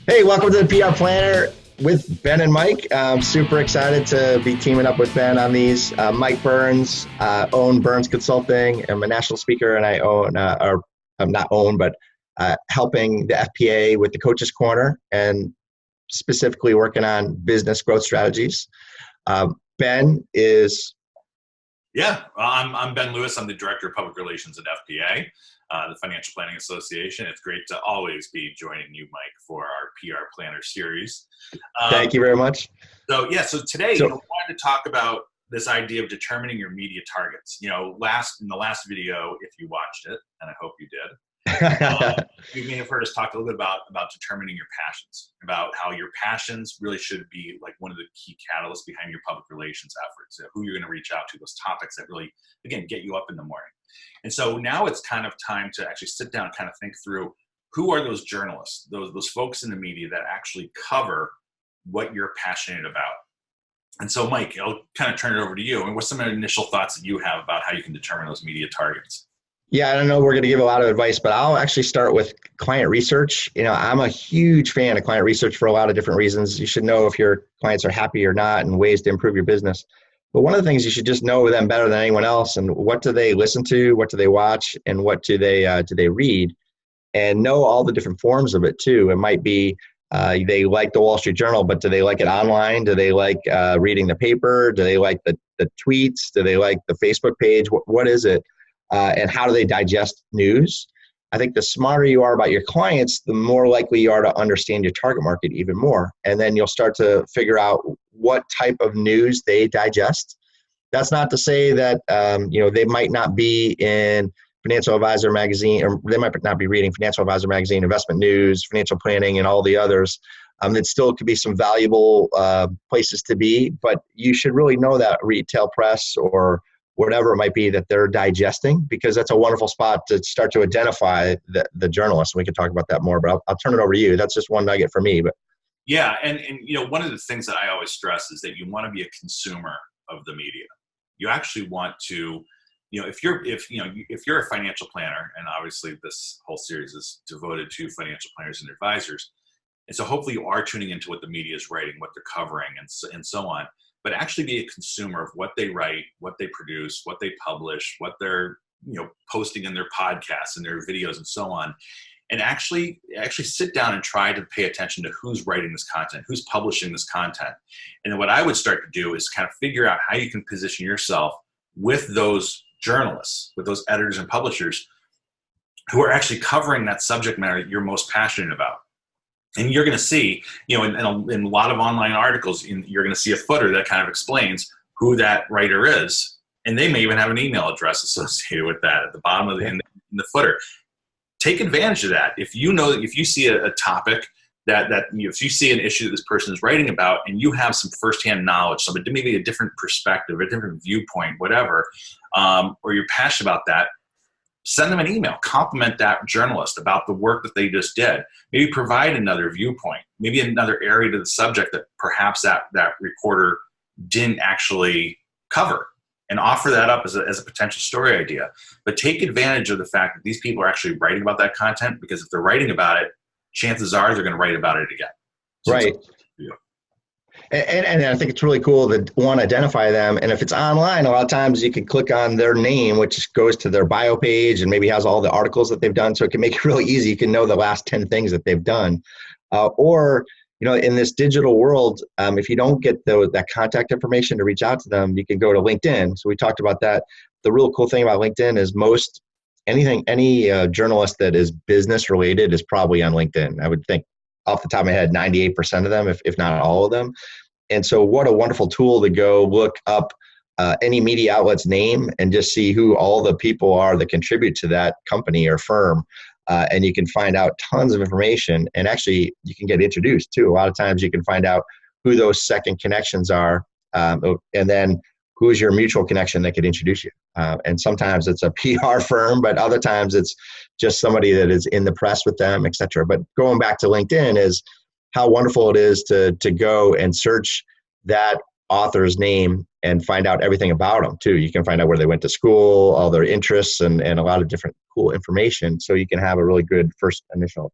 Hey, welcome to the PR Planner with Ben and Mike. I'm super excited to be teaming up with Ben on these. Mike Byrnes, own Byrnes Consulting. I'm a national speaker, and I own, or I'm not own, but helping the FPA with the Coach's Corner, and specifically working on business growth strategies. Ben is... Yeah, I'm Ben Lewis. I'm the Director of Public Relations at FPA, the Financial Planning Association. It's great to always be joining you, Mike, for our PR Planner series. Thank you very much. So today, we wanted to talk about this idea of determining your media targets. In the last video, if you watched it, and I hope you did, you may have heard us talk a little bit about determining your passions, about how your passions really should be like one of the key catalysts behind your public relations efforts, who you're going to reach out to, those topics that really, again, get you up in the morning. And so now it's kind of time to actually sit down and kind of think through who are those journalists, those folks in the media that actually cover what you're passionate about. And so, Mike, I'll kind of turn it over to you. And what's some initial thoughts that you have about how you can determine those media targets? Yeah, I don't know we're going to give a lot of advice, but I'll actually start with client research. I'm a huge fan of client research for a lot of different reasons. You should know if your clients are happy or not and ways to improve your business. But one of the things, you should just know them better than anyone else, and what do they listen to, what do they watch, and what do they read, and know all the different forms of it too. It might be they like the Wall Street Journal, but do they like it online? Do they like reading the paper? Do they like the tweets? Do they like the Facebook page? What is it? And how do they digest news? I think the smarter you are about your clients, the more likely you are to understand your target market even more. And then you'll start to figure out what type of news they digest. That's not to say that, they might not be in Financial Advisor Magazine, or they might not be reading Financial Advisor Magazine, Investment News, Financial Planning, and all the others. It still could be some valuable places to be, but you should really know that retail press or whatever it might be that they're digesting, because that's a wonderful spot to start to identify the journalists. We can talk about that more, but I'll turn it over to you. That's just one nugget for me. But yeah, and one of the things that I always stress is that you want to be a consumer of the media. You actually want to, if you're a financial planner, and obviously this whole series is devoted to financial planners and advisors, and so hopefully you are tuning into what the media is writing, what they're covering, and so on. But actually be a consumer of what they write, what they produce, what they publish, what they're posting in their podcasts and their videos and so on, and actually sit down and try to pay attention to who's writing this content, who's publishing this content. And then what I would start to do is kind of figure out how you can position yourself with those journalists, with those editors and publishers who are actually covering that subject matter that you're most passionate about. And you're going to see, in a lot of online articles, you're going to see a footer that kind of explains who that writer is. And they may even have an email address associated with that at the bottom of in the footer. Take advantage of that. If you see a topic if you see an issue that this person is writing about, and you have some firsthand knowledge, maybe a different perspective, a different viewpoint, whatever, or you're passionate about that, send them an email, compliment that journalist about the work that they just did. Maybe provide another viewpoint, maybe another area to the subject that perhaps that reporter didn't actually cover, and offer that up as a potential story idea. But take advantage of the fact that these people are actually writing about that content, because if they're writing about it, chances are they're going to write about it again. So right. And I think it's really cool to, one, identify them. And if it's online, a lot of times you can click on their name, which goes to their bio page and maybe has all the articles that they've done. So it can make it really easy. You can know the last 10 things that they've done. Or in this digital world, if you don't get that contact information to reach out to them, you can go to LinkedIn. So we talked about that. The real cool thing about LinkedIn is any journalist that is business related is probably on LinkedIn. I would think off the top of my head, 98% of them, if not all of them. And so what a wonderful tool to go look up any media outlet's name and just see who all the people are that contribute to that company or firm. And you can find out tons of information, and actually you can get introduced too. A lot of times you can find out who those second connections are, and then who's your mutual connection that could introduce you. And sometimes it's a PR firm, but other times it's just somebody that is in the press with them, et cetera. But going back to LinkedIn is how wonderful it is to go and search that author's name and find out everything about them too. You can find out where they went to school, all their interests, and a lot of different cool information. So you can have a really good first initial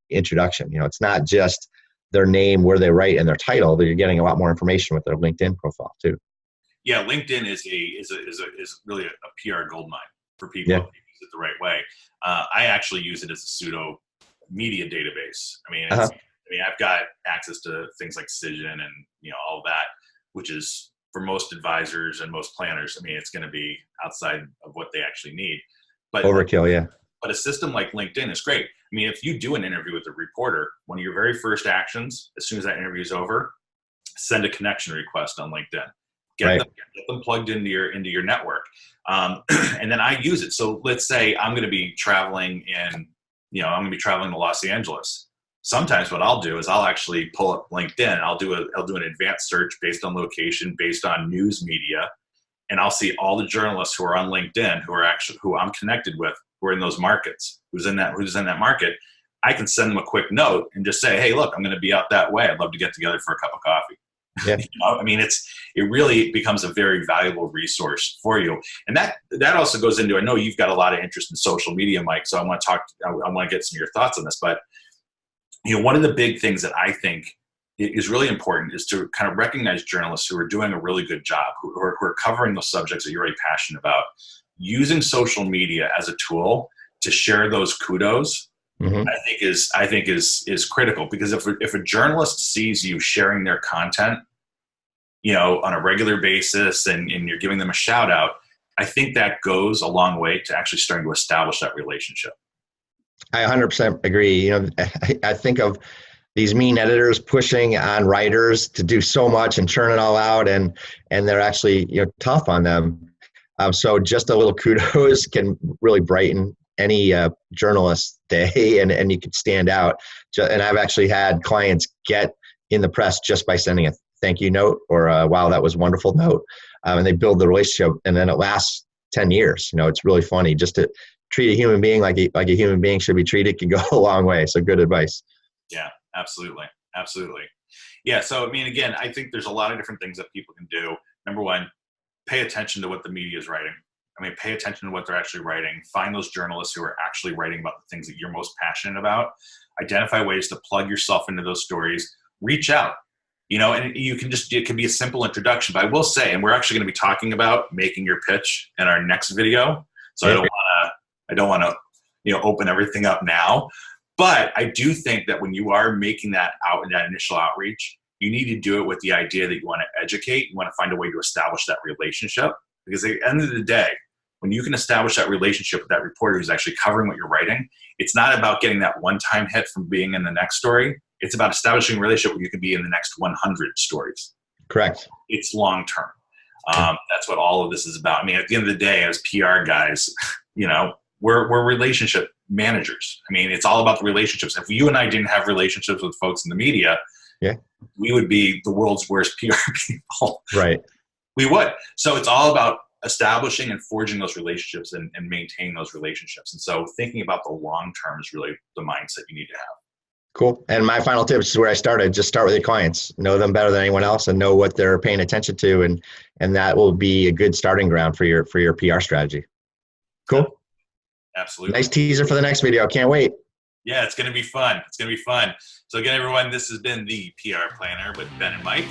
introduction. It's not just their name, where they write, and their title, but you're getting a lot more information with their LinkedIn profile too. Yeah, LinkedIn is really a PR goldmine for people if you use it the right way. I actually use it as a pseudo media database. I've got access to things like Cision and all of that, which is for most advisors and most planners. It's going to be outside of what they actually need. But overkill, yeah. But a system like LinkedIn is great. If you do an interview with a reporter, one of your very first actions, as soon as that interview is over, send a connection request on LinkedIn. Get them plugged into your network, and then I use it. So let's say I'm going to be traveling to Los Angeles. Sometimes what I'll do is I'll actually pull up LinkedIn. I'll do an advanced search based on location, based on news media, and I'll see all the journalists who are on LinkedIn who I'm connected with, who are in those markets, who's in that market. I can send them a quick note and just say, hey, look, I'm going to be out that way. I'd love to get together for a cup of coffee. Yeah. It really becomes a very valuable resource for you. And that also goes into, I know you've got a lot of interest in social media, Mike, so I want to get some of your thoughts on this. But one of the big things that I think is really important is to kind of recognize journalists who are doing a really good job, who are covering those subjects that you're really passionate about, using social media as a tool to share those kudos. Mm-hmm. I think is critical, because if a journalist sees you sharing their content, on a regular basis, and you're giving them a shout out, I think that goes a long way to actually starting to establish that relationship. I 100% agree. I think of these mean editors pushing on writers to do so much and churn it all out, and they're actually tough on them. So just a little kudos can really brighten any journalist's day, and you can stand out. And I've actually had clients get in the press just by sending a thank you note or a wow, that was wonderful note, and they build the relationship, and then it lasts 10 years. It's really funny. Just to treat a human being like a human being should be treated can go a long way. So good advice. Yeah, absolutely. Yeah, so again, I think there's a lot of different things that people can do. Number one, pay attention to what the media is writing. Pay attention to what they're actually writing. Find those journalists who are actually writing about the things that you're most passionate about. Identify ways to plug yourself into those stories. Reach out, and it can be a simple introduction. But I will say, and we're actually going to be talking about making your pitch in our next video. So I don't want to, open everything up now. But I do think that when you are making that initial outreach, you need to do it with the idea that you want to educate. You want to find a way to establish that relationship, because at the end of the day, when you can establish that relationship with that reporter who's actually covering what you're writing, it's not about getting that one-time hit from being in the next story. It's about establishing a relationship where you can be in the next 100 stories. Correct. It's long-term. That's what all of this is about. At the end of the day, as PR guys, we're relationship managers. It's all about the relationships. If you and I didn't have relationships with folks in the media, we would be the world's worst PR people. Right. We would. So it's all about establishing and forging those relationships and maintaining those relationships. And so thinking about the long term is really the mindset you need to have. Cool. And my final tip is where I started. Just start with your clients. Know them better than anyone else and know what they're paying attention to. And that will be a good starting ground for your PR strategy. Cool. Absolutely. Nice teaser for the next video. Can't wait. Yeah, it's going to be fun. So again, everyone, this has been the PR Planner with Ben and Mike.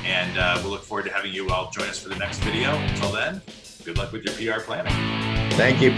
And we'll look forward to having you all join us for the next video. Until then, good luck with your PR planning. Thank you.